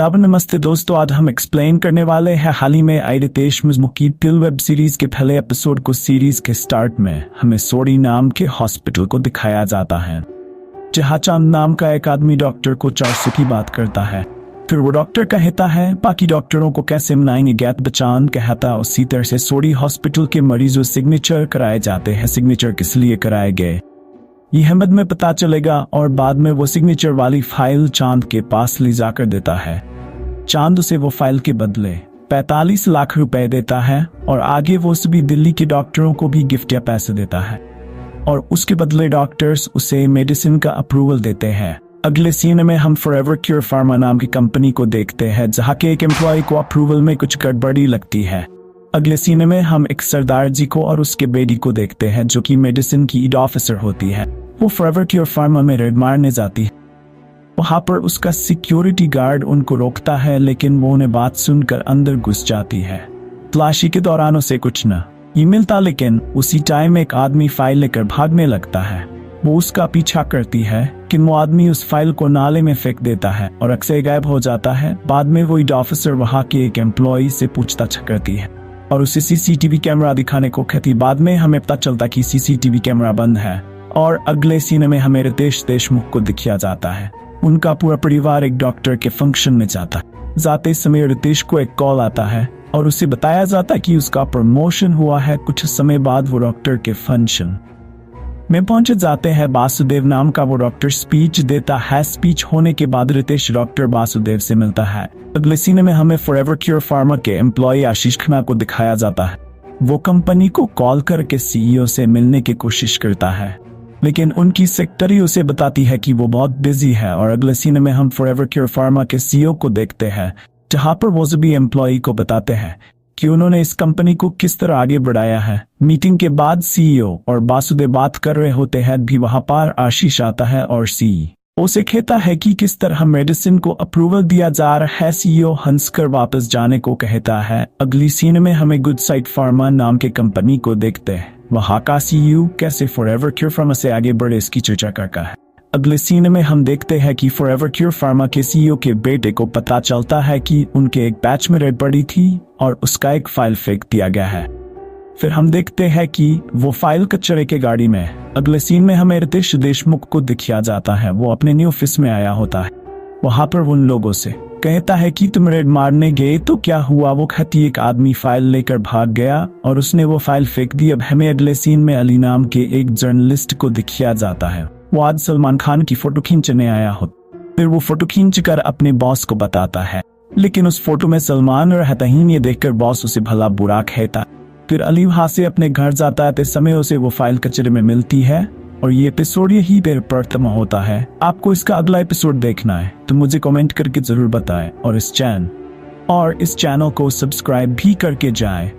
अब नमस्ते दोस्तों, आज हम एक्सप्लेन करने वाले हैं हाल ही में आई रितेश मुर्मू की पिल वेब सीरीज के पहले एपिसोड को। सीरीज के स्टार्ट में हमें सोडी नाम के हॉस्पिटल को दिखाया जाता है, जहां चांद नाम का एक आदमी डॉक्टर को 400 की बात करता है। फिर वो डॉक्टर कहता है बाकी डॉक्टरों को कैसे मनाएंगे। गैत बचान कहता उसी तरह से सोडी हॉस्पिटल के मरीजों सिग्नेचर कराए जाते हैं। सिग्नेचर किस लिए कराए गए ये अहमद में पता चलेगा और बाद में वो सिग्नेचर वाली फाइल चांद के पास ले जाकर देता है। चांद उसे वो फाइल के बदले 45 लाख रुपए देता है और आगे वो सभी दिल्ली के डॉक्टरों को भी गिफ्ट या पैसे देता है और उसके बदले डॉक्टर्स उसे मेडिसिन का अप्रूवल देते हैं। अगले सीन में हम फॉरएवर क्योर फार्मा नाम की कंपनी को देखते हैं, जहाँ के एक एम्प्लॉय को अप्रूवल में कुछ गड़बड़ी लगती है। अगले सीन में हम एक सरदार जी को और उसके बेटी को देखते हैं, जो कि मेडिसिन की ईड ऑफिसर होती है। वो फॉरएवर क्योर फार्मा में रेड मारने जाती है। वहां पर उसका सिक्योरिटी गार्ड उनको रोकता है, लेकिन वो उन्हें बात सुनकर अंदर घुस जाती है। तलाशी के दौरान उसे कुछ न मिलता, लेकिन उसी टाइम एक आदमी फाइल लेकर भागने लगता है। वो उसका पीछा करती है कि वो आदमी उस फाइल को नाले में फेंक देता है और अक्सर गायब हो जाता है। बाद में वो ईड ऑफिसर वहां के एक एम्प्लॉय से पूछताछ करती है और उसे सीसीटीवी कैमरा दिखाने को कहती। बाद में हमें पता चलता कि सीसीटीवी कैमरा बंद है और अगले सीन में हमें रितेश देशमुख को दिखाया जाता है। उनका पूरा परिवार एक डॉक्टर के फंक्शन में जाता है। जाते समय रितेश को एक कॉल आता है और उसे बताया जाता है कि उसका प्रमोशन हुआ है। कुछ समय बाद वो डॉक्टर के फंक्शन में पहुंच जाते हैं। वासुदेव नाम का वो डॉक्टर स्पीच देता है। स्पीच होने के बाद रितेश डॉक्टर वासुदेव से मिलता है। अगले सीन में हमें फॉरएवर क्योर फार्मा के एम्प्लॉय आशीष खन्ना को दिखाया जाता है। वो कंपनी को कॉल करके सीईओ से मिलने की कोशिश करता है, लेकिन उनकी सेक्रेटरी उसे बताती है कि वो बहुत बिजी है। और अगले सीन में हम फॉरएवर क्योर फार्मा के सीईओ को देखते हैं, जहां पर वो सभी एम्प्लॉय को बताते हैं कि उन्होंने इस कंपनी को किस तरह आगे बढ़ाया है। मीटिंग के बाद सीईओ और वासुदेव बात कर रहे होते हैं, भी वहां पर आशीष आता है और सीईओ से कहता है कि किस तरह मेडिसिन को अप्रूवल दिया जा रहा है। सीईओ हंसकर वापस जाने को कहता है। अगली सीन में हमें गुड साइड फार्मा नाम के कंपनी को देखते हैं। वहां का सीईओ कैसे फॉरएवर क्योर फार्मा से आगे बढ़े इसकी चर्चा करता है। अगले सीन में हम देखते हैं कि फॉरएवर क्योर फार्मा के सीईओ के बेटे को पता चलता है कि उनके एक बैच में रेड पड़ी थी और उसका एक फाइल फेंक दिया गया है। फिर हम देखते हैं कि वो फाइल कचरे के गाड़ी में। अगले सीन में हमें रितेश देशमुख को दिखाया जाता है। वो अपने न्यू ऑफिस में आया होता है। वहां पर उन लोगों से कहता है कि तुम रेड मारने गए तो क्या हुआ। वो कहती एक आदमी फाइल लेकर भाग गया और उसने वो फाइल फेंक दी। अब हमें अगले सीन में अली नाम के एक जर्नलिस्ट को दिखाया जाता है। वो आज सलमान खान की फोटो खींचने आया हो। फिर वो फोटो खींचकर अपने बॉस को बताता है, लेकिन उस फोटो में सलमान रहता ही नहीं। देखकर बॉस उसे भला बुरा कहता। फिर अली वहां से अपने घर जाता है। समय उसे वो फाइल कचरे में मिलती है और ये एपिसोड यही पर खत्म होता है। आपको इसका अगला एपिसोड देखना है तो मुझे कमेंट करके जरूर बताएं और इस चैनल को सब्सक्राइब भी करके जाएं।